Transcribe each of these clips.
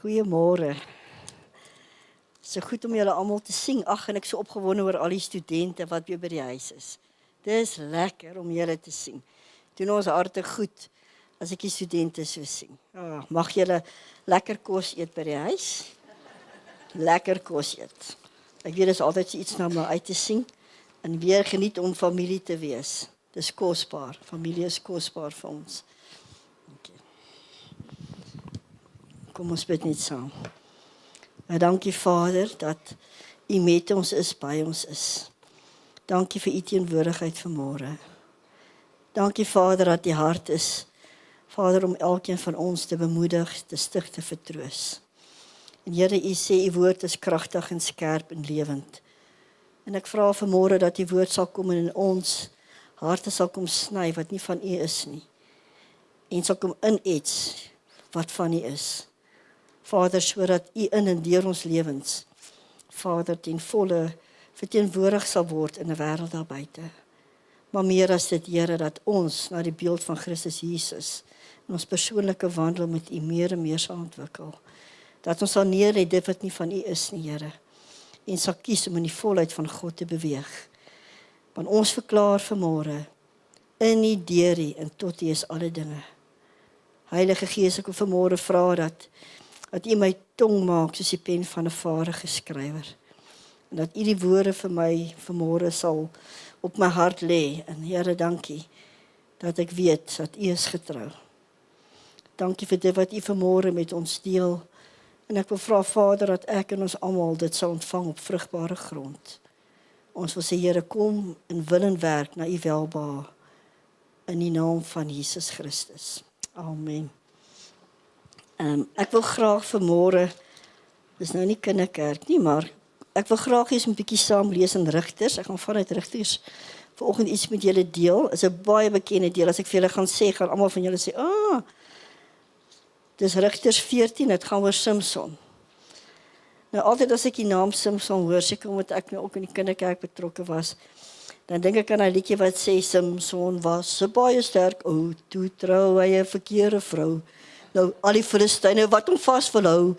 Goeiemôre. So goed om julle almal te sien. Ag, en ek so opgewonde oor al die studente wat weer by die huis is. Dis lekker om julle te sien. Doen ons harte goed as ek die studente so sien. Mag julle lekker kos eet by die huis. Lekker kos eet. Ek weet dis altyd iets na my uit te sien en weer geniet om familie te wees. Dis kosbaar. Familie is kosbaar vir ons. Okay. Kom ons bid net saam. Dankie Vader dat U met ons is, by ons is. Dankie vir U teenwoordigheid vanmôre. Dankie Vader dat U hart is, Vader, om elkeen van ons te bemoedig, te stig, te vertroos. En Here, U sê U woord is kragtig en skerp en lewend. En ek vra vanmôre dat U woord sal kom en in ons harte sal kom sny wat nie van U is nie. En sal kom inets wat van U is. Vader, sodat U in en deur ons lewens, Vader, ten volle verteenwoordig sal word in 'n wêreld daar buite. Maar meer as dit, Here, dat ons na die beeld van Christus Jesus in ons persoonlike wandel met U meer en meer sal ontwikkel. Dat ons sal neerlê dit wat nie van U is nie, Here, en sal kies om in die volheid van God te beweeg. Want ons verklaar vanmôre, in U, deur U en tot U is alle dinge. Heilige Gees, ek wil vanmôre vra dat U my tong maak soos die pen van 'n vaardige skrywer. En dat U die woorde vir my vanmôre sal op my hart lê. En Here, dankie dat ek weet dat U is getrou. Dankie vir dit wat U vanmôre met ons deel. En ek wil vra, Vader, dat ek en ons almal dit sal ontvang op vrugbare grond. Ons wil sê, Here, kom en wil en werk na U welbehae in die naam van Jesus Christus. Amen. Ek wil graag vanmôre, dis nou nie kinderkerk nie, maar ek wil graag eens 'n bietjie saam lees in Rigters. Ek gaan vanuit Rigters vanoggend iets met julle deel. Is 'n baie bekende deel. As ek vir julle gaan sê, gaan almal van julle sê, dis Rigters 14, dit gaan oor Samson. Nou altyd as ek die naam Samson hoor, seker omdat ek nou ook in die kinderkerk betrokke was, dan dink ek aan 'n liedjie wat sê, Samson was 'n baie sterk ou, toe trou hy 'n verkeerde vrou. Nou, al die Filistyne wat hom vas wil hou,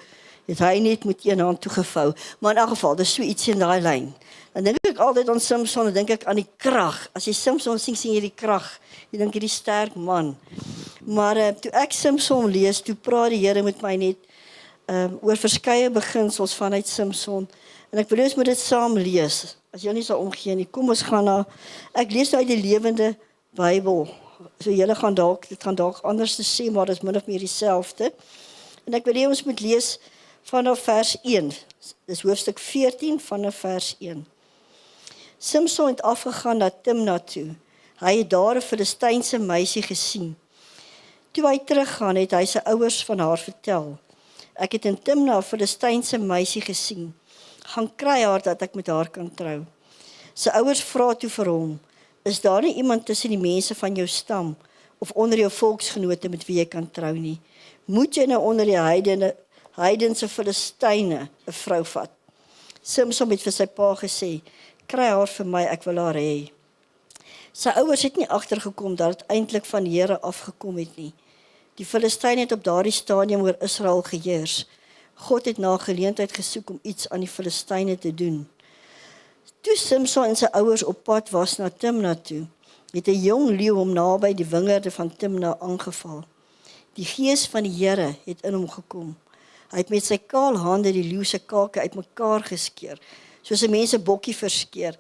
het hy net met een hand toegevou. Maar in elk geval, dis so iets in daai lyn. Dan dink ek altyd aan Samson, dan dink ek aan die krag. As jy Samson sien jy die krag. Jy dink hierdie sterk man. Maar toe ek Samson lees, toe praat die Here met my net oor verskeie beginsels vanuit Samson. En ek wil ons moet dit saam lees. As jy nie sal omgee nie, kom ons gaan na, ek lees nou uit die Lewende Bybel. So julle gaan dit gaan dalk anders te sê, maar dit is min of meer dieselfde. En ek wil hê ons moet lees vanaf vers 1. Dis hoofstuk 14 vanaf vers 1. Samson het afgegaan na Timna toe. Hy het daar 'n Filistynse meisie gesien. Toe hy teruggaan, het hy sy ouers van haar vertel. Ek het in Timna 'n Filistynse meisie gesien. Gaan kry haar dat ek met haar kan trou. Sy ouers vra toe vir hom, is daar nie iemand tussen die mense van jou stam of onder jou volksgenote met wie jy kan trou nie? Moet jy nou onder die heidense Filistyne 'n vrou vat? Samson het vir sy pa gesê, kry haar vir my, ek wil haar hê. Sy ouers het nie agtergekom dat dit eintlik van die Here afgekom het nie. Die Filistyne het op daardie stadium oor Israel geheers. God het na 'n geleentheid gesoek om iets aan die Filistyne te doen. Toe Samson en sy ouers op pad was na Timna toe, het 'n jong leeu hom naby die wingerde van Timna aangeval. Die gees van die Here het in hom gekom. Hy het met sy kaal hande die leeu se kake uitmekaar geskeur, soos 'n mens 'n bokkie verskeer.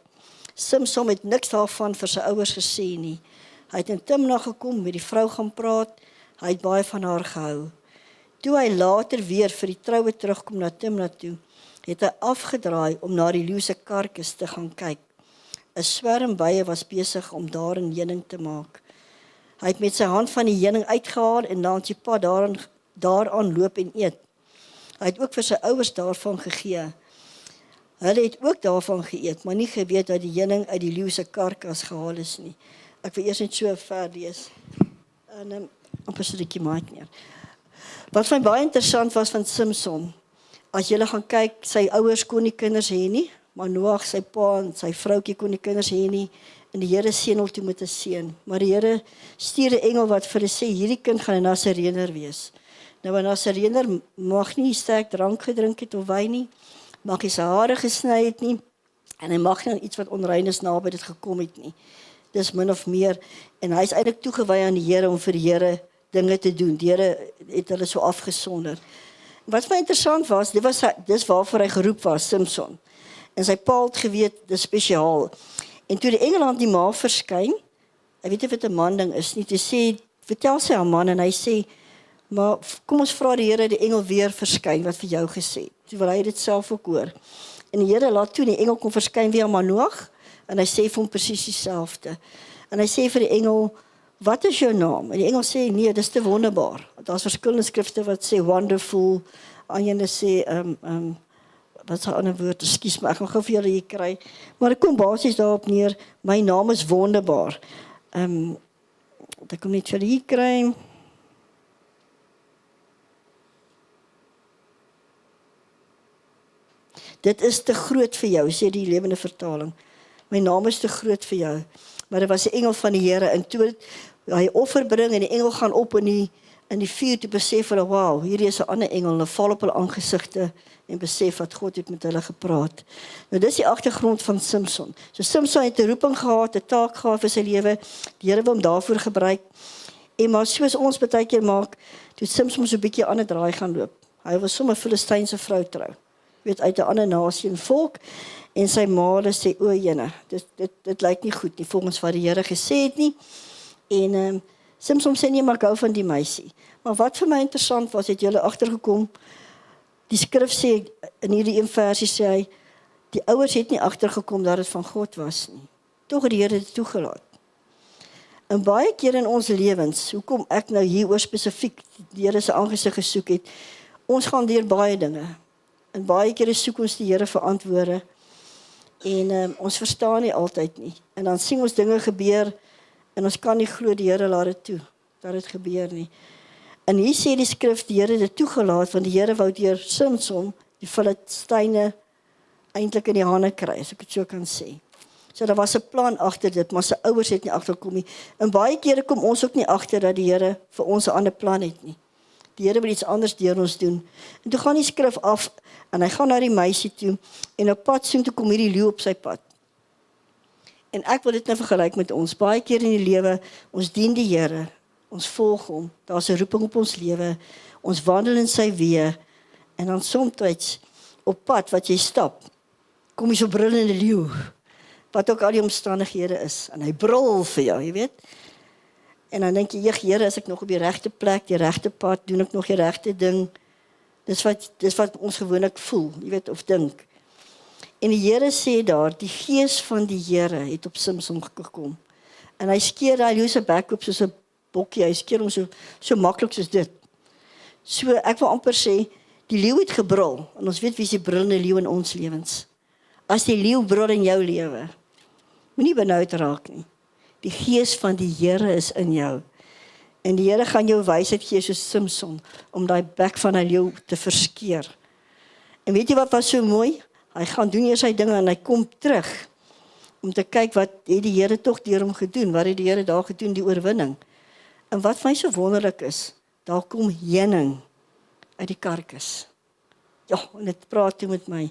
Samson het niks daarvan vir sy ouers gesê nie. Hy het in Timna gekom, met die vrou gaan praat, hy het baie van haar gehou. Toe hy later weer vir die troue terugkom na Timna toe, het hy afgedraai om na die leeu se karkas te gaan kyk. 'n Swerm bye was besig om daarin heuning te maak. Hy het met sy hand van die heuning uitgehaal en langs die pad daaraan loop en eet. Hy het ook vir sy ouers daarvan gegee. Hulle het ook daarvan geëet, maar nie geweet dat die heuning uit die leeu se karkas gehaal is nie. Ek wil eers net so ver lees. En amper so 'n bietjie maak neer. Wat vir my baie interessant was van Samson, as jy gaan kyk, sy ouers kon nie kinders hê nie, maar Noag, sy pa en sy vroutjie kon nie kinders hê nie, en die Here seën hom toe met 'n seun. Maar die Here stuur 'n engel wat vir hulle sê, hierdie kind gaan 'n Nasareëner wees. Nou, 'n Nasareëner mag nie sterk drank gedrink het of wyn nie, mag nie sy hare gesny het nie, en hy mag nie iets wat onrein is naby dit gekom het nie. Dis min of meer, en hy is eintlik toegewy aan die Here om vir die Here dinge te doen. Die Here het hulle so afgesonder. Wat my interessant was, dis waarvoor hy geroep was, Samson. En sy pa het geweet, dis spesiaal. En toe die engel aan die ma verskyn, hy weet nie of dit 'n man ding is nie, toe sê, vertel sy aan man, en hy sê, maar kom ons vra die Here die engel weer verskyn, wat vir jou gesê het. Toe wil hy dit self ook hoor. En die Here laat toe die engel kom verskyn weer aan Manoag, en hy sê vir hom presies dieselfde. En hy sê vir die engel, wat is jou naam? En die engel sê, nee, dis te wonderbaar. Daar's verskillende skrifte wat sê wonderful, ander sê, wat is 'n ander woord, ekskuus my, ek gaan gou vir julle hier kry, maar ek kom basies daarop neer, my naam is wonderbaar. Ek kom net vir julle hier kry. Dit is te groot vir jou, sê die lewende vertaling. My naam is te groot vir jou. Maar dit was 'n engel van die Here, en toe hy offer bring, en die engel gaan op in die vuur, te besef hulle, wow, hierdie is 'n ander engel, en hulle val op hulle aangesigte, en besef wat God het met hulle gepraat. Nou dis die agtergrond van Samson. So Samson het 'n roeping gehad, 'n taak gehad vir sy lewe, die Here wil hom daarvoor gebruik, en maar soos ons baie keer maak, toe Samson so 'n bietjie aan 'n draai gaan loop. Hy was sommer 'n Filistynse vrou trou. Weet, uit 'n ander nasie en volk, en sy ma sê, o jene, dit lyk nie goed nie, volgens wat die Here gesê het nie, en Samson sê nie, maar ek hou van die meisie. Maar wat vir my interessant was, het julle agtergekom, die skrif sê, in hierdie een versie sê hy, die ouers het nie agtergekom dat dit van God was nie, tog het die Here dit toegelaat. En baie keer in ons lewens, hoekom ek nou hieroor spesifiek die Here se aangesig gesoek het, ons gaan deur baie dinge, en baie keer soek ons die Here vir antwoorde, en ons verstaan nie altyd nie, en dan sien ons dinge gebeur, en ons kan nie glo die Here laat dit toe, dat dit gebeur nie. En hier sê die skrif, die Here het dit toegelaat, want die Here wou deur Samson die Filistyne eintlik in die hande kry, as ek dit so kan sê. So daar was 'n plan agter dit, maar sy ouers het nie agterkom nie. En baie kere kom ons ook nie agter dat die Here vir ons 'n ander plan het nie. Die Here wil iets anders deur ons doen. En toe gaan die skrif af, en hy gaan na die meisie toe, en op pad soontoe kom hierdie leeu op sy pad. En ek wil dit nou vergelyk met ons, baie keer in die lewe, ons dien die Here, ons volg hom, daar's 'n roeping op ons lewe, ons wandel in sy weë, en dan soms op pad wat jy stap, kom jy so brullende leeu, wat ook al die omstandighede is, en hy brul vir jou, jy weet, en dan dink jy, Here, is ek nog op die regte plek, die regte pad, doen ek nog die regte ding, dis wat ons gewoonlik voel, jy weet, of dink. En die Here sê daar, die gees van die Here het op Samson gekom, en hy skeer daai leeu se bek oop soos 'n bokkie, hy skeer hom so maklik soos dit. So, ek wil amper sê, die leeu het gebrul, en ons weet wie is die brullende leeu in ons lewens. As die leeu brul in jou lewe, moenie benoud raak nie. Die gees van die Here is in jou. En die Here gaan jou wysheid gee soos Samson, om daai bek van die leeu te verskeer. En weet jy wat was so mooi? Hy gaan doen eers sy dinge, en hy kom terug, om te kyk wat het die Here tog deur hom gedoen, wat het die Here daar gedoen, die oorwinning. En wat vir my so wonderlik is, daar kom heuning uit die karkas. Ja, en dit praat toe met my.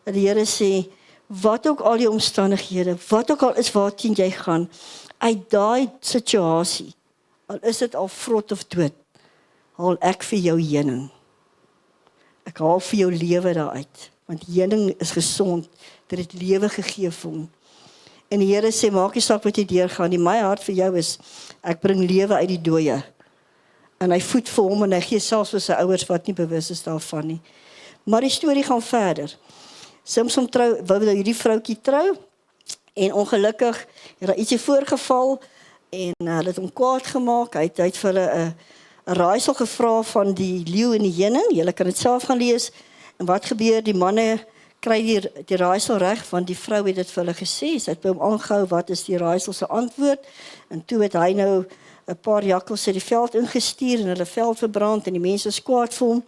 En die Here sê, wat ook al die omstandighede, wat ook al is waarteen jy gaan, uit daai situasie, al is dit al vrot of dood, haal ek vir jou heuning. Ek haal vir jou lewe daaruit, want heuning is gesond, dit het lewe gegee vir hom. En die Here sê, maak nie saak wat jy deurgaan nie, my hart vir jou is, ek bring lewe uit die dooie. En hy voed vir hom, en hy gee selfs vir sy ouers wat nie bewus is daarvan nie. Maar die storie gaan verder. Samson wou hierdie vroutjie trou, en ongelukkig het daar ietsie voorgeval, en hulle het hom kwaad gemaak, hy het vir hulle 'n raaisel gevra van die leeu en die heuning, julle kan dit self gaan lees, en wat gebeur, die manne kry die raaisel reg, want die vrou het dit vir hulle gesê, sy het by hom aangehou, wat is die raaisel se antwoord, en toe het hy nou 'n paar jakkals uit die veld ingestuur, en hulle veld verbrand, en die mense is kwaad vir hom.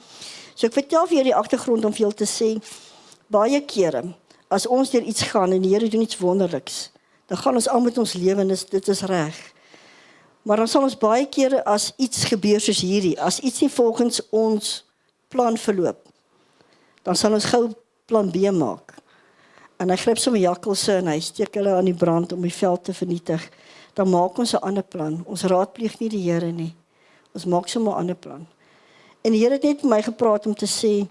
So ek vertel vir julle die agtergrond om vir julle te sê, baie kere, as ons deur iets gaan, en die Here doen iets wonderliks, dan gaan ons al met ons lewe, en dit is reg. Maar dan sal ons baie kere as iets gebeur soos hierdie, as iets nie volgens ons plan verloop, dan sal ons gou plan B maak. En hy gryp sommer jakkalse en hy steek hulle aan die brand om die veld te vernietig. Dan maak ons 'n ander plan. Ons raadpleeg nie die Here nie. Ons maak sommer 'n ander plan. En die Here het net met my gepraat om te sê,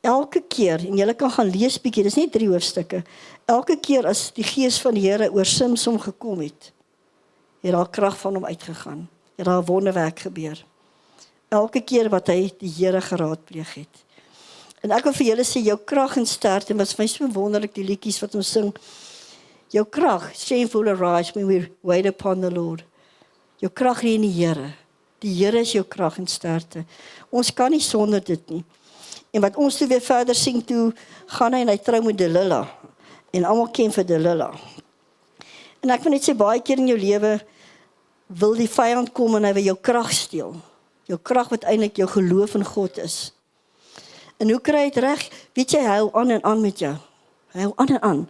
elke keer, en julle kan gaan lees bietjie, dis net 3 hoofstukke, elke keer as die gees van die Here oor Samson gekom het daar krag van hom uitgegaan. Het daar 'n wonderwerk gebeur. Elke keer wat hy die Here geraadpleeg het. En ek wil vir julle sê, jou krag en sterkte, en wat vir my so wonderlik die liedjies wat ons sing, jou krag, strength will arise when we wait upon the Lord. Jou krag lê in die Here. Die Here is jou krag en sterkte. Ons kan nie sonder dit nie. En wat ons toe weer verder sien toe, gaan hy en hy trou met Delilah. En almal ken vir Delilah. En ek wil net sê, baie keer in jou lewe, wil die vyand kom en hy wil jou krag steel. Jou krag wat eintlik jou geloof in God is. En hoe kry hy dit reg? Weet jy, hy hou aan en aan met jou. Hy hou aan en aan.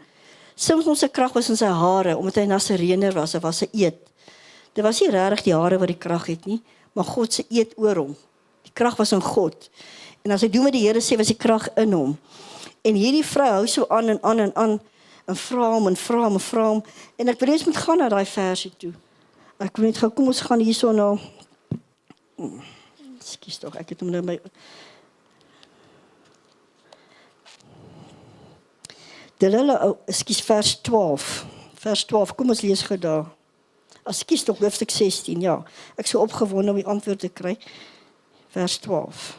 Samson se krag was in sy hare, omdat hy Nasareëner was, hy was 'n eed. Dit was nie regtig die hare wat die krag het nie, maar God se eed oor hom. Die krag was in God. En as hy doen wat die Here sê, was die krag in hom. En hierdie vrou hou so aan en aan en aan, en vra hom en vra hom en vra hom. En ek wil eens moet gaan na daai versie toe. Ek wil net gou, kom ons gaan hierso na, ekskuus tog, ek het hom nou my, Delilah, ekskuus, vers 12, kom ons lees gou daar. Ekskuus tog, hoofstuk 16, ja. Ek so opgewonde om die antwoord te kry. Vers 12.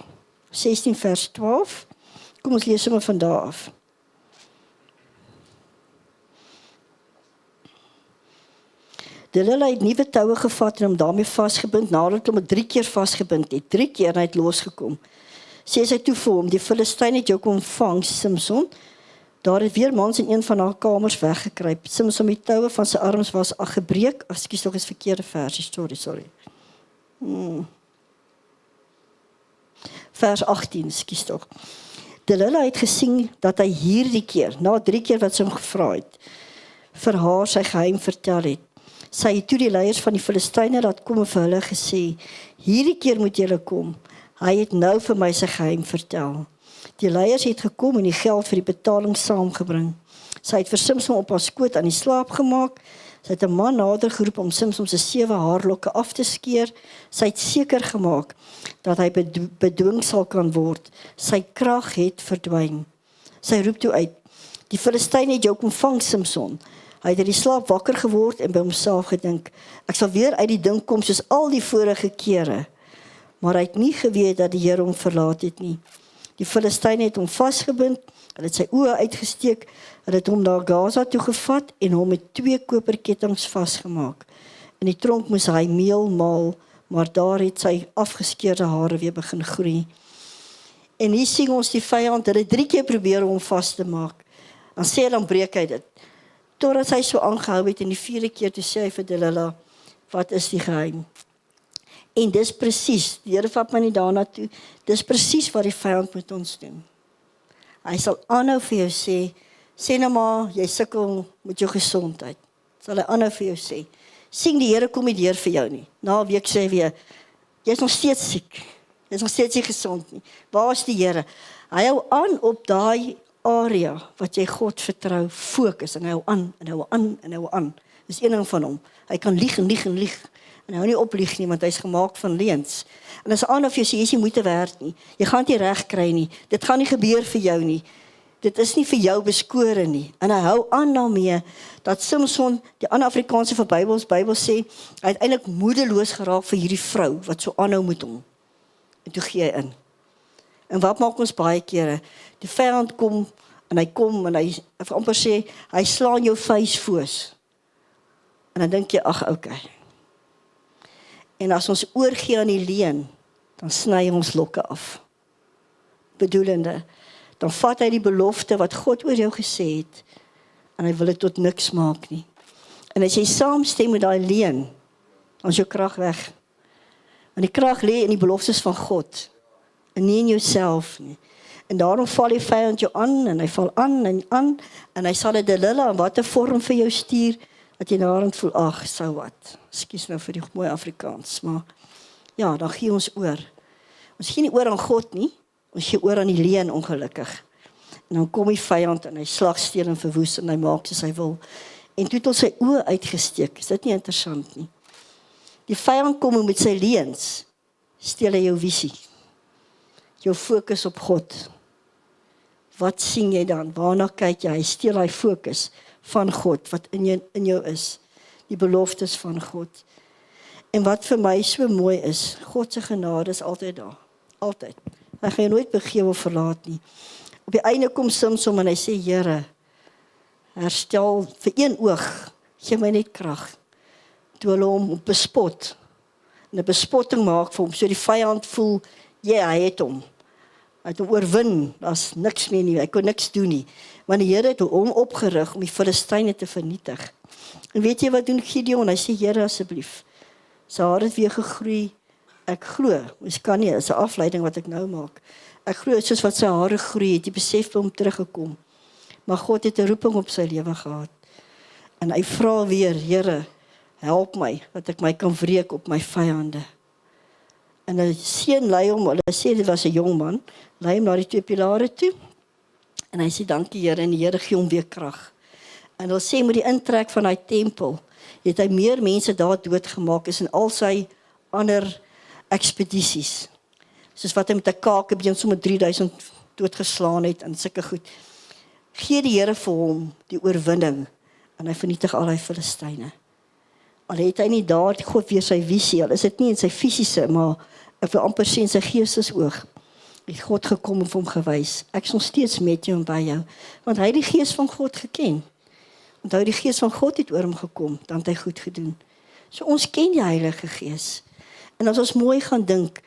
16 vers 12. Kom ons lees sommer van daar af. Delilah het nuwe toue gevat en hom daarmee vasgebind, nadat hom 3 keer vasgebind het. 3 keer en hy het losgekom. Sê sy toe vir hom, die Filistyn het jou kom vang, Samson. Daar het weer mans in een van haar kamers weggekruip. Samson met toue van sy arms was gebreek. Ekskuus tog, is verkeerde versie, sorry. Vers 18, ekskuus tog. Delilah het gesien dat hy hierdie keer, na 3 keer wat sy hom gevra het, vir haar sy geheim vertel het. Sy het toe die leiers van die Filistyne laat kom en vir hulle gesê, hierdie keer moet julle kom. Hy het nou vir my sy geheim vertel. Die leiers het gekom en die geld vir die betaling saamgebring. Sy het vir Samson op haar skoot aan die slaap gemaak. Sy het 'n man nader geroep om Samson se 7 haarlokke af te skeer. Sy het seker gemaak dat hy bedwing sal kan word. Sy krag het verdwyn. Sy roep toe uit, die Filistyn het jou kom vang, Samson. Hy het uit die slaap wakker geword en by homself gedink, ek sal weer uit die ding kom soos al die vorige kere. Maar hy het nie geweet dat die Here hom verlaat het nie. Die Filistyn het hom vasgebind, hulle het sy oë uitgesteek, hulle het hom na Gaza toe gevat en hom met 2 koperkettinge vasgemaak. In die tronk moes hy meel maal, maar daar het sy afgeskeurde hare weer begin groei. En hier sien ons die vyand, hulle 3 keer probeer om hom vas te maak. Dan sê hy, dan breek hy dit. Totdat hy so aangehou het en die 4de keer toe sê hy vir Delilah, wat is die geheim? En dis presies, die Here vat my nie daarna toe, dis presies wat die vyand met ons doen. Hy sal aanhou vir jou sê nou maar, jy sukkel met jou gesondheid. Sal hy aanhou vir jou sê. Sien, die Here kom nie deur vir jou nie. Na 'n week sê hy weer, jy is nog steeds siek. Jy is nog steeds nie gesond nie. Waar is die Here? Hy hou aan op daai area wat jy God vertrou, fokus, en hy hou aan, en hy hou aan, en hy hou aan. Dis een ding van hom. Hy kan lieg en lieg en lieg. En hy hou nie oplieg nie, want hy is gemaak van leuns. En as aan of jy sê, jy is nie moeite werd nie. Jy gaan dit nie reg kry nie. Dit gaan nie gebeur vir jou nie. Dit is nie vir jou beskore nie. En hy hou aan daarmee, dat Samson, die ander Afrikaanse van Bybel sê, hy het eintlik moedeloos geraak vir hierdie vrou, wat so aanhou met hom. En toe gee hy in. En wat maak ons baie kere? Die vyand kom, en hy amper sê, hy slaan jou vuis foos. En dan dink jy, ag, okay. En as ons oorgee aan die leuen, dan sny ons lokke af. Bedoelende, dan vat hy die belofte wat God oor jou gesê het, en hy wil dit tot niks maak nie. En as jy saamstem met daai leuen, dan is jou krag weg. Want die krag lê in die beloftes van God, en nie in jouself nie. En daarom val die vyand jou aan, en hy val aan, en hy sal 'n Delilah in watter vorm vir jou stuur, dat jy na rand voel, ag, so wat. Ekskuus nou vir die mooi Afrikaans, maar ja, dan gee ons oor. Ons gee nie oor aan God nie, ons gee oor aan die leuen ongelukkig. En dan kom die vyand en hy slag, steel en verwoes en hy maak soos hy wil. En toe het ons sy oë uitgesteek, is dit nie interessant nie? Die vyand kom en met sy leuns, steel hy jou visie, jou fokus op God. Wat sien jy dan? Waarna kyk jy? Hy steel hy fokus van God, wat in jou is, die beloftes van God. En wat vir my so mooi is, God se genade is altyd daar, altyd. Hy gaan jou nooit begewe of verlaat nie. Op die einde kom Samson en hy sê, Here, herstel vir een oog, gee my net krag. Toe hulle hom bespot, en 'n bespotting maak vir hom, so die vyand voel, hy het hom. Hy het hom oorwin, daar's niks meer nie, hy kon niks doen nie. Maar die Here het hom opgerig om die Filistyne te vernietig. En weet jy wat doen Gideon? Hy sê, Here, asseblief, sy haar het weer gegroei, ek glo, ons kan nie, is 'n afleiding wat ek nou maak. Ek glo, soos wat sy hare groei, het die besef vir hom teruggekom. Maar God het 'n roeping op sy lewe gehad. En hy vra weer, Here, help my, dat ek my kan wreek op my vyande. En 'n seun lei hom, hulle sê dit was 'n jong man, lei hom na die 2 pilare toe, en hy sê, dankie Here, en die Here gee hom weer krag. En hulle sê, met die intrek van hy tempel, het hy meer mense daar doodgemaak is, en al sy ander ekspedisies, soos wat hy met 'n kakebeen sommer 3000 doodgeslaan het, en sulke goed. Gee die Here vir hom die oorwinning, en hy vernietig al die Filistyne. Al het hy nie daar, God weer sy visie, al is dit nie in sy fisiese, maar ek wil amper sê in sy geestesoog, het God gekom en vir hom gewys, ek is nog steeds met jou en by jou, want hy het die gees van God geken, onthou die gees van God het oor hom gekom, dan het hy goed gedoen. So ons ken die Heilige Gees, en as ons mooi gaan dink,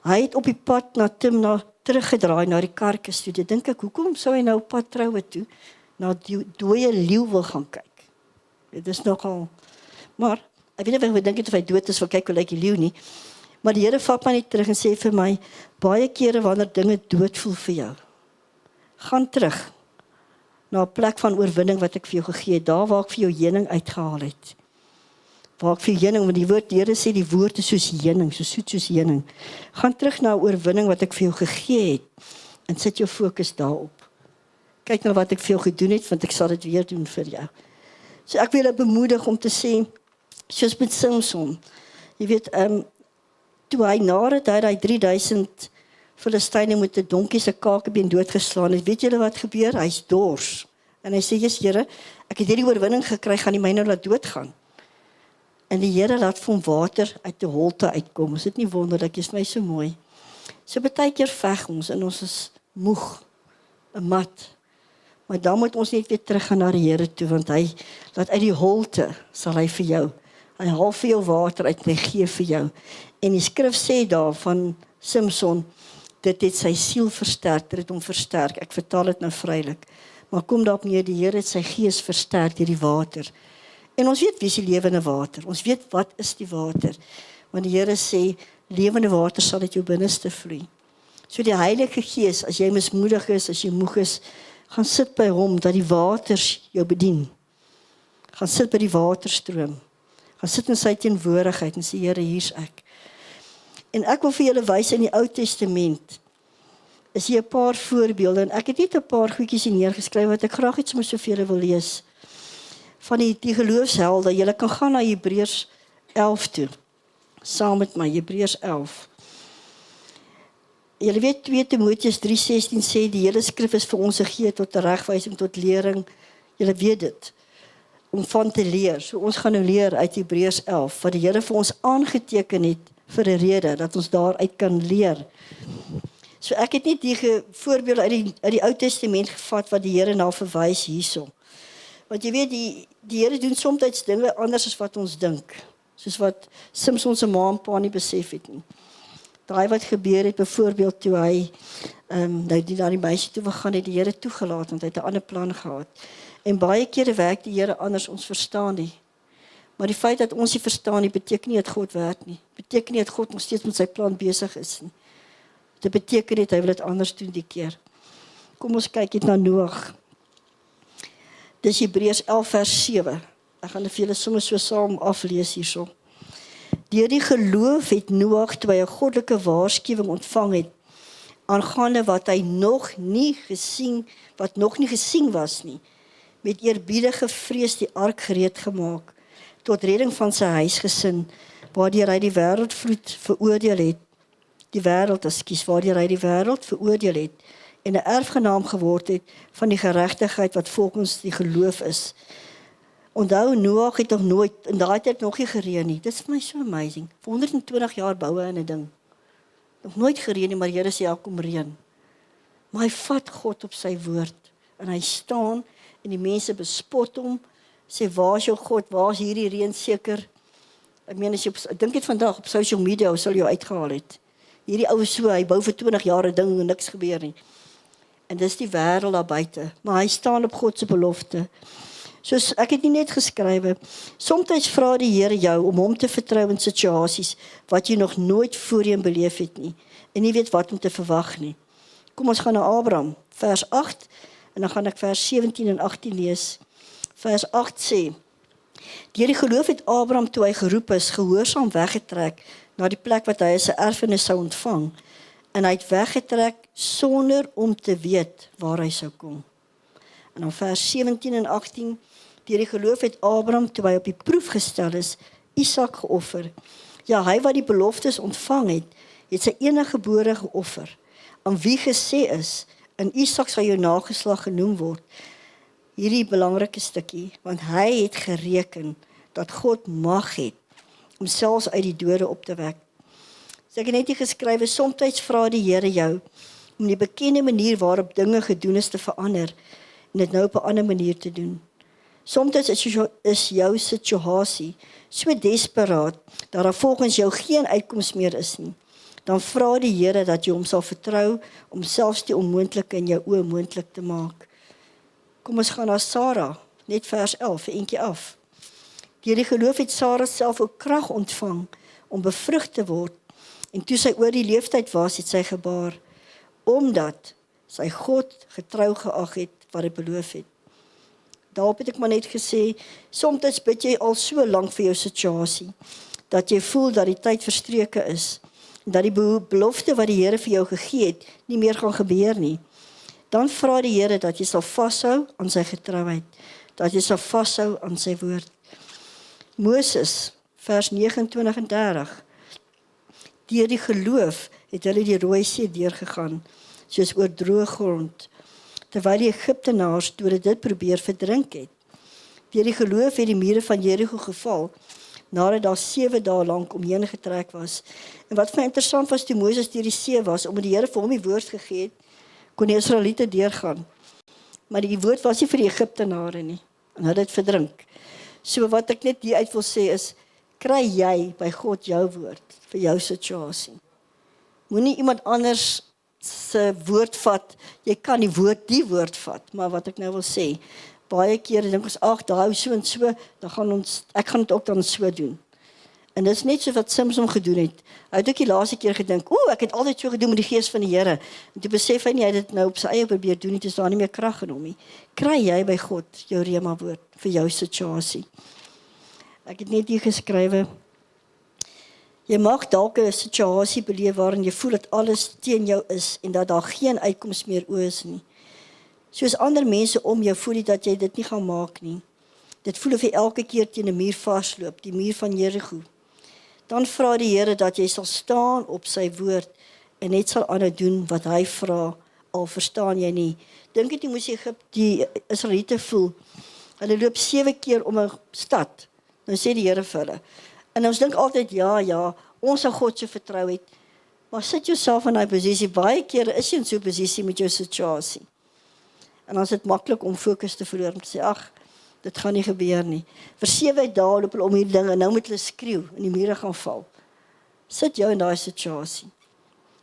hy het op die pad na Timna teruggedraai na die karkes toe, dink ek, hoekom sou hy nou op pad troue toe, na die dooie leeu wil gaan kyk? Dit is nogal, maar, ek weet nie, ek dink het of hy dood is, wil kyk hoe lyk die leeu nie, maar die Here vat my net terug en sê vir my, baie kere wanneer dinge dood voel vir jou, gaan terug, na 'n plek van oorwinning wat ek vir jou gegee het, daar waar ek vir jou heuning uitgehaal het, waar ek vir heuning, want die Here sê die woord is soos heuning, so soet soos heuning, gaan terug na 'n oorwinning wat ek vir jou gegee het, en sit jou fokus daarop, kyk na wat ek vir jou gedoen het, want ek sal dit weer doen vir jou. So ek wil jou bemoedig om te sê, soos met Samson, jy weet, toe hy nadat hy 3000 Filistyne met 'n donkie se kakebeen doodgeslaan het, weet julle wat gebeur? Hy's dors. En hy sê, Here, ek het hierdie oorwinning gekry, gaan nie my nou laat doodgaan. En die Here laat vir hom water uit die holte uitkom. Is dit nie wonderlik? Is my so mooi. So baie keer veg ons en ons is moeg, 'n mat. Maar dan moet ons net weer terug gaan na die Here toe, want hy laat uit die holte sal hy vir jou. Hy haal vir jou water uit en hy gee vir jou. En die skrif sê daar van Samson, dit het sy siel versterk, dit het hom versterk. Ek vertaal dit nou vrylik. Maar kom daarop neer, die Here het sy gees versterk deur die water. En ons weet wie is die lewende water. Ons weet wat is die water. Want die Here sê, lewende water sal uit jou binneste vloei. So die Heilige Gees, as jy mismoedig is, as jy moeg is, gaan sit by hom, dat die waters jou bedien. Gaan sit by die waterstroom. Gaan sit in sy teenwoordigheid en sê, Here, hier's ek. En ek wil vir julle wys in die Ou Testament, is hier 'n paar voorbeelde, en ek het net 'n paar goedjies hier neergeskryf, wat ek graag iets met soveel wil lees, van die geloofshelde. Julle kan gaan na Hebreërs 11 toe, saam met my, Hebreërs 11. Julle weet 2 Timoteus 3:16 sê, die hele skrif is vir ons gegee tot regwysing, tot lering, julle weet dit, om van te leer. So ons gaan nou leer uit Hebreërs 11, wat die Here vir ons aangeteken het, vir 'n rede, dat ons daaruit kan leer. So ek het nie die voorbeelde uit die Ou Testament gevat, wat die Here na verwys hierso. Want jy weet, die Here doen soms dinge anders as wat ons dink. Soos wat Samson se ma en pa nie besef het nie. Daai wat gebeur het, byvoorbeeld toe hy nou die na die meisie toe wil gaan, het die Here toegelaat, want hy het 'n ander plan gehad. En baie kere werk die Here anders, ons verstaan nie. Maar die feit dat ons nie verstaan nie, beteken nie dat God werk nie. Beteken nie dat God nog steeds met sy plan besig is nie. Dit beteken nie, hy wil dit anders doen die keer. Kom ons kyk net na Noag. Dis Hebreërs 11 vers 7. Ek gaan dit vir julle sommer so saam aflees hierso. Deur die geloof het Noag, toe hy 'n goddelike waarskuwing ontvang het, aangaande wat nog nie gesien was nie, met eerbiedige vrees die ark gereed gemaak, tot redding van sy huisgesin, waardeur hy die wêreldvloed veroordeel het, waardeur hy die wêreld veroordeel het, en 'n erfgenaam geword het van die geregtigheid wat volgens die geloof is. Onthou, Noag het nog nooit, in daai tyd nog nie gereën nie. Dit is vir my so amazing. Vir 120 jaar boue in 'n ding. Nog nooit gereën nie, maar die Here sê ja, kom reën. Maar hy vat God op sy woord, en hy staan, en die mense bespot hom, sê, waar is jou God, waar is hierdie reën seker? Ek meen, ek dink dit vandag op social media, sal jou uitgehaal het. Hierdie ou so, hy bou vir 20 jaar 'n ding, en niks gebeur nie. En dis die wêreld daar buite, maar hy staan op God se belofte. Soos ek het nie net geskrywe, soms vra die Here jou om hom te vertrou in situasies wat jy nog nooit voorheen beleef het nie, en nie weet wat om te verwag nie. Kom ons gaan na Abraham, vers 8, en dan gaan ek vers 17 en 18 lees. Vers 8 sê, deur die geloof het Abraham, toe hy geroep is, gehoorsaam weggetrek na die plek wat hy as 'n erfenis sou ontvang, en hy het weggetrek sonder om te weet waar hy sou kom. En dan vers 17 en 18, deur die geloof het Abraham, toe hy op die proef gestel is, Isak geoffer. Ja, hy wat die beloftes ontvang het sy enige gebore geoffer, aan wie gesê is, in Isak sal jou nageslag genoem word. Hierdie belangrike stukkie, want hy het gereken dat God mag het om selfs uit die dode op te wek. So ek het net hier geskrywe, soms vra die Here jou om die bekende manier waarop dinge gedoen is te verander en dit nou op 'n ander manier te doen. Soms is jou situasie so desperaat dat daar volgens jou geen uitkoms meer is nie. Dan vra die Here dat jy hom sal vertrou om selfs die onmoontlike in jou oë moontlik te maak. Kom ons gaan na Sara, net vers 11, eentjie af. Deur die geloof het Sara self ook krag ontvang om bevrug te word, en toe sy oor die leeftyd was, het sy gebaar, omdat sy God getrou geag het wat hy beloof het. Daarop het ek maar net gesê, soms bid jy al so lank vir jou situasie, dat jy voel dat die tyd verstreke is, en dat die belofte wat die Here vir jou gegee het, nie meer gaan gebeur nie. Dan vra die Here dat jy sal vashou aan sy getrouheid, dat jy sal vashou aan sy woord. Moses, vers 29 en 30, deur die geloof het hulle die Rooi See deurgegaan, soos oor droë grond, terwyl die Egiptenaars, toe hulle dit probeer verdrink het. Deur die geloof het die mure van Jerigo geval, nadat daar 7 dae lank omheen getrek was. En wat vir my interessant was, toe Moses deur die see was, omdat die Here vir hom die woord gegee het, kon die Israeliete deurgaan. Maar die woord was nie vir die Egiptenare nie, en hulle het verdrink. So wat ek net hier uit wil sê is, kry jy by God jou woord vir jou situasie. Moenie iemand anders se woord vat, jy kan die woord vat, maar wat ek nou wil sê, baie kere dink ons, ag, daai so en so, ek gaan dit ook dan so doen. En dit is net so wat Samson gedoen het. Hy het ook die laaste keer gedink, ek het altyd so gedoen met die gees van die Here. En toe besef hy nie, hy het dit nou op sy eie probeer doen, nie, dis daar nie meer krag in hom nie. Kry jy by God jou rema woord vir jou situasie. Ek het net hier geskrywe, jy mag dalk 'n situasie beleef waarin jy voel dat alles teen jou is en dat daar geen uitkoms meer is nie. Soos ander mense om jou voel dat jy dit nie gaan maak nie. Dit voel of jy elke keer teen 'n muur vasloop, die muur van Jerigo. Dan vra die Here dat jy sal staan op sy woord en net sal aanhou doen wat hy vra, al verstaan jy nie. Dink dit jy moes die Israeliete voel. Hulle loop 7 keer om 'n stad. Nou sê die Here vir hulle. En ons dink altyd, ja, ons sal God so vertrou het. Maar sit jouself in daai posisie, baie kere is jy in so 'n posisie met jou situasie. En dan is dit maklik om fokus te verloor, om te sê, ag, dit gaan nie gebeur nie. Vir 7 dae loop hulle om hierdie ding, en nou moet hulle skreeu, en die mure gaan val. Sit jou in daai situasie.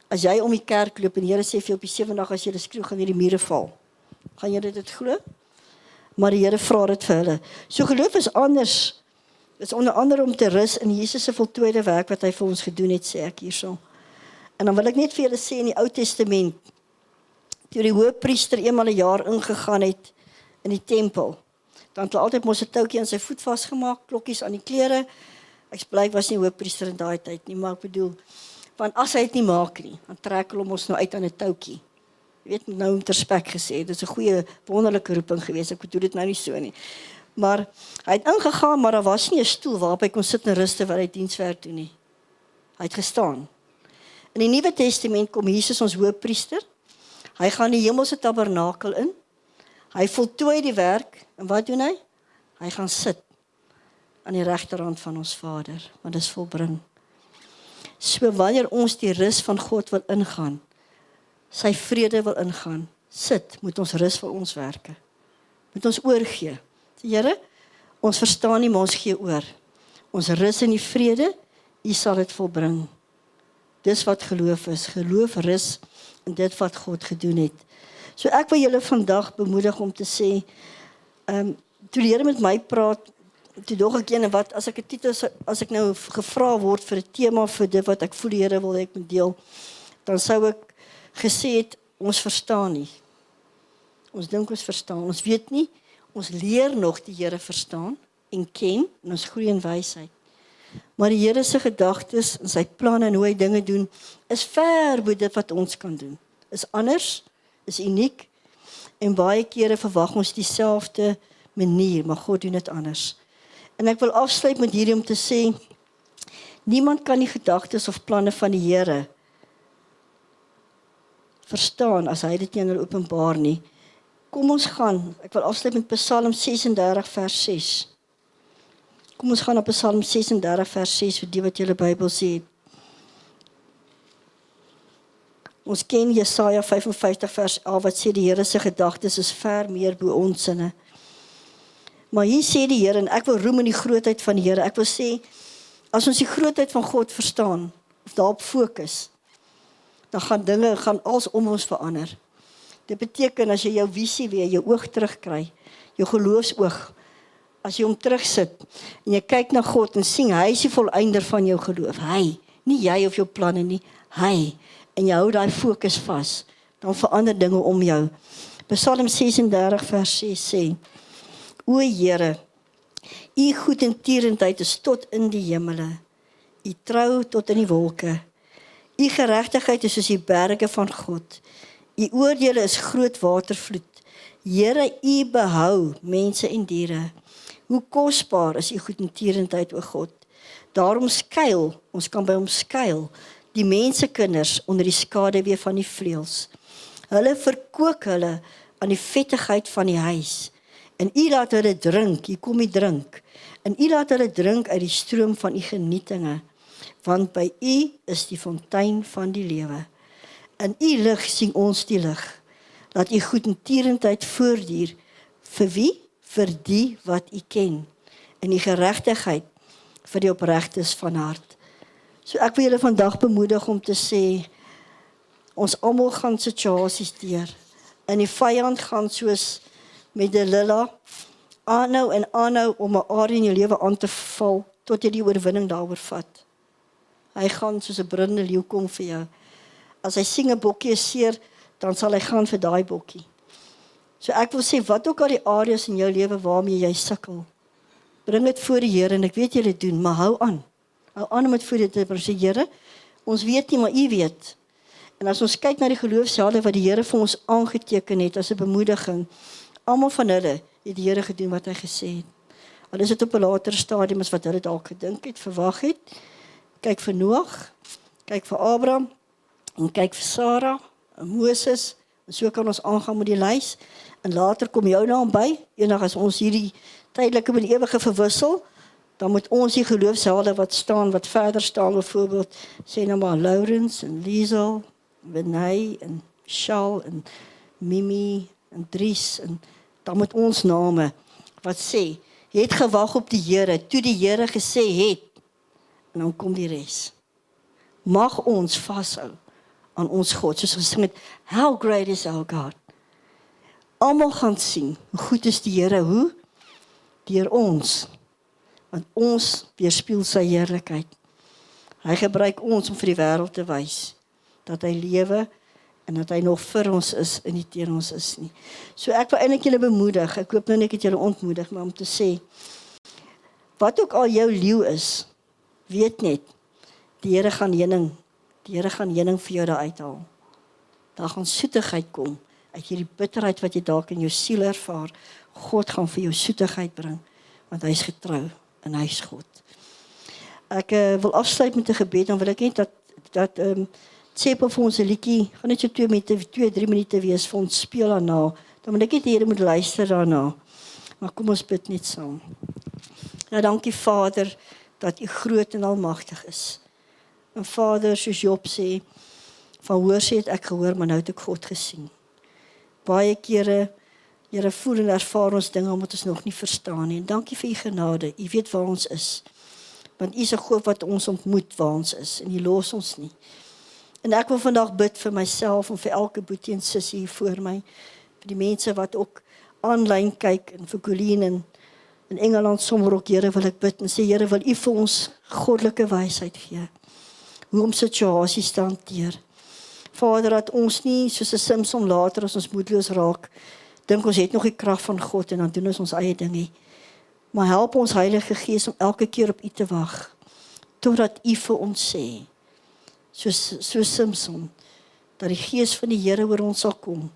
As jy om die kerk loop, en die Here sê vir jou op die 7de dag, as jy skreeu, gaan hierdie mure val. Gaan jy dit glo? Maar die Here vra dit vir hulle. So geloof is anders. Dit is onder andere om te rus in Jesus se voltooide werk wat hy vir ons gedoen het, sê ek hierso. En dan wil ek net vir julle sê in die Ou Testament, toe die hoëpriester eenmal 'n jaar ingegaan het in die tempel, Dan het hulle altyd mos 'n toukie aan sy voet vasgemaak, klokkies aan die klere. Ek bly was nie hoofpriester in daai tyd nie, maar ek bedoel, want as hy dit nie maak nie, dan trek hulle hom ons nou uit aan 'n toukie. Jy weet, nou met respek gesê, dit is 'n goeie, wonderlike roeping geweest, ek bedoel dit nou nie so nie. Maar hy het ingegaan, maar daar was nie 'n stoel waarop hy kon sit en rus terwyl hy dienswerk doen nie. Hy het gestaan. In die Nuwe Testament kom Jesus ons hoofpriester. Hy gaan die hemelse tabernakel in. Hy voltooi die werk. En wat doen hy? Hy gaan sit aan die regterhand van ons Vader, want dit is volbring. So wanneer ons die rus van God wil ingaan, sy vrede wil ingaan, sit, moet ons rus vir ons werke. Moet ons oorgee. Here, ons verstaan nie, maar ons gee oor. Ons rus in die vrede, U sal dit volbring. Dis wat geloof is. Geloof rus in dit wat God gedoen het. So ek wil julle vandag bemoedig om te sê, toe die Here met my praat, toe dog ek ene wat, as ek nou gevra word vir 'n tema vir dit wat ek voel die Here wil hê ek moet deel, dan sou ek gesê het, ons verstaan nie. Ons dink ons verstaan, ons weet nie, ons leer nog die Here verstaan en ken, en ons groei in wysheid. Maar die Here se gedagtes en sy planne en hoe hy dinge doen, is ver bo dit wat ons kan doen. Is anders, is uniek, en baie kere verwag ons dieselfde manier, maar God doen dit anders. En ek wil afsluit met hierdie om te sê, niemand kan die gedagtes of planne van die Here verstaan as hy dit nie aan hulle openbaar nie. Kom ons gaan, ek wil afsluit met Psalm 36 vers 6. Kom ons gaan op Psalm 36 vers 6 vir die wat julle Bybel sê. Ons ken Jesaja 55 vers 11 wat sê die Here se gedagtes is ver meer bo ons sinne. Maar hier sê die Here, en ek wil roem in die grootheid van die Here, ek wil sê, as ons die grootheid van God verstaan, of daarop fokus, dan gaan dinge, alles om ons verander. Dit beteken, as jy jou visie weer, jou oog terugkry, jou geloofsoog, as jy hom terugsit, en jy kyk na God, en sien, hy is die volëinder van jou geloof, hy, nie jy of jou planne nie, hy, en jy hou daai fokus vas, dan verander dinge om jou. Psalm 36 vers 6 sê, O Here, U goedertierenheid is tot in die hemele, U trou tot in die wolke. U geregtigheid is soos die berge van God. U oordeele is groot watervloed. Here, U behou mense en diere. Hoe kosbaar is U goedertierenheid, o God. Daarom skuil, ons kan by hom skuil, die mensekinders onder die skaduwee van die vleuels. Hulle verkoop hulle aan die vettigheid van die huis. En U laat hulle drink, hier kom die drink. En U laat hulle drink uit die stroom van U genietinge. Want by U is die fontein van die lewe. In U lig sien ons die lig. Laat U goedertierenheid voortduur. Vir wie? Vir die wat U ken. En U geregtigheid vir die opregtes van hart. So ek wil julle vandag bemoedig om te sê, ons almal gaan situasies deur. En die vyand gaan soos met Delilah aanhou en aanhou om 'n area in jou lewe aan te val, tot jy die oorwinning daaroor vat. Hy gaan soos 'n brullende leeu kom vir jou. As hy sien 'n bokkie is seer, dan sal hy gaan vir daai bokkie. So ek wil sê, wat ook al die areas in jou lewe waarmee jy sukkel, bring dit voor die Here, en ek weet jy dit doen, maar hou aan. Hou aan om dit voor die Here, sê Here, ons weet nie, maar U weet. En as ons kyk na die geloofshelde wat die Here vir ons aangeteken het, as 'n bemoediging, almal van hulle het die Here gedoen wat hy gesê het. Al is dit op 'n latere stadium as wat hulle dalk gedink het, verwag het. Kyk vir Noag, kyk vir Abraham, en kyk vir Sarah, en Moses, en so kan ons aangaan met die lys, en later kom jou naam by, eendag as ons hierdie tydelike met die ewige verwissel, dan moet ons die geloofshelde wat staan, wat verder staan, byvoorbeeld, sê nou maar Lawrence, en Liesel, en Benay, en Michelle, en Mimi, en Dries, en dan moet ons name, wat sê, het gewag op die Here, toe die Here gesê het, en dan kom die res. Mag ons vashou aan ons God, soos gesing het, how great is our God. Almal gaan sien, hoe goed is die Here, hoe? Deur ons, want ons weerspieël sy heerlikheid. Hy gebruik ons om vir die wêreld te wys, dat hy lewe en dat hy nog vir ons is en nie teen ons is nie. So ek wil eintlik julle bemoedig, ek hoop nou net ek het julle ontmoedig, maar om te sê, wat ook al jou leeu is, weet net, die Here gaan heuning vir jou daar uithaal. Daar gaan soetigheid kom, uit hierdie bitterheid wat jy dalk in jou siel ervaar, God gaan vir jou soetigheid bring, want hy is getrou, en hy is God. Ek wil afsluit met 'n gebed, dan wil ek net dat Tsepo vir ons 'n liedjie, gaan net so 2-3 minute wees vir ons speel daarna, dan wil ek net die Here moet luister daarna, maar kom ons bid net saam. Ja, dankie Vader, dat U groot en almagtig is. En Vader, soos Job sê, van hoorsê het ek gehoor, maar nou het ek God gesien. Baie kere, Here, voel en ervaar ons dinge, omdat ons nog nie verstaan nie. En dankie vir U genade, U weet waar ons is. Want U is 'n God wat ons ontmoet waar ons is, en U los ons nie. En ek wil vandag bid vir myself, en vir elke boetie en sussie hier voor my, vir die mense wat ook aanlyn kyk, en vir Colleen en in Engeland sommer ook, Here, wil ek bid, en sê, Here, wil U vir ons goddelike wysheid gee, hoe om situasies te hanteer. Vader, dat ons nie, soos 'n Samson later, as ons moedeloos raak, dink ons het nog die krag van God, en dan doen ons eie dinge. Maar help ons Heilige Gees om elke keer op U te wag, totdat U vir ons sê, soos Samson, dat die Gees van die Here oor ons sal kom,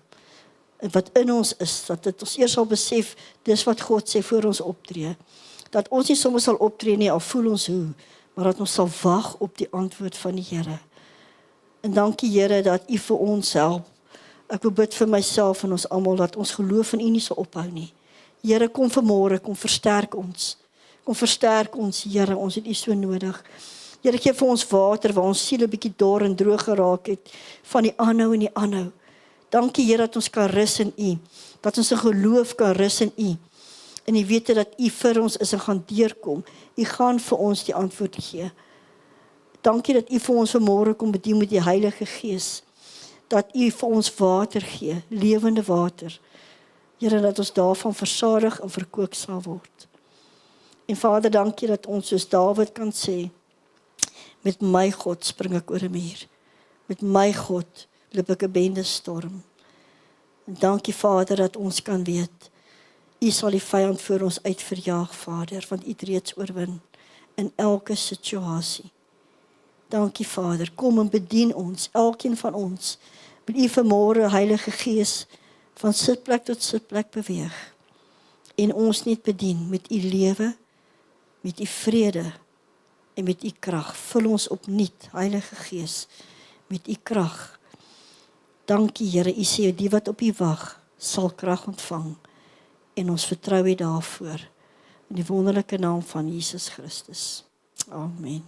en wat in ons is, dat dit ons eers sal besef, dis wat God sê voor ons optree. Dat ons nie soms sal optree nie, al voel ons hoe, maar dat ons sal wag op die antwoord van die Here. En dankie Here, dat U vir ons help. Ek wil bid vir myself en ons almal, dat ons geloof in U nie sal ophou nie. Here, kom vanmôre, kom versterk ons. Kom versterk ons, Here, ons het U so nodig. Here, gee vir ons water, waar ons siele bietjie dor en droog geraak het, van die aanhou en die aanhou. Dankie Here, dat ons kan rus in U, dat ons in geloof kan rus in U, en U weet dat U vir ons is en gaan deurkom. U gaan vir ons die antwoord gee. Dankie dat U vir ons vanmôre kom bedien met die Heilige Gees, dat U vir ons water gee, lewende water. Here, dat ons daarvan versadig en verkoop sal word. En Vader, dankie dat ons soos Dawid kan sê, met my God spring ek oor 'n muur. Met my God loop ek 'n bende storm. En dankie Vader, dat ons kan weet, U sal die vyand voor ons uitverjaag, Vader, want U het reeds oorwin in elke situasie. Dankie Vader, kom en bedien ons, elkeen van ons. Wil U vanmôre, Heilige Gees, van sitplek tot sitplek beweeg. En ons net bedien met U lewe, met U vrede en met U krag. Vul ons opnuut, Heilige Gees, met U krag. Dankie Here, U sê die wat op U wag, sal krag ontvang. En ons vertrou U daarvoor. In die wonderlike naam van Jesus Christus. Amen.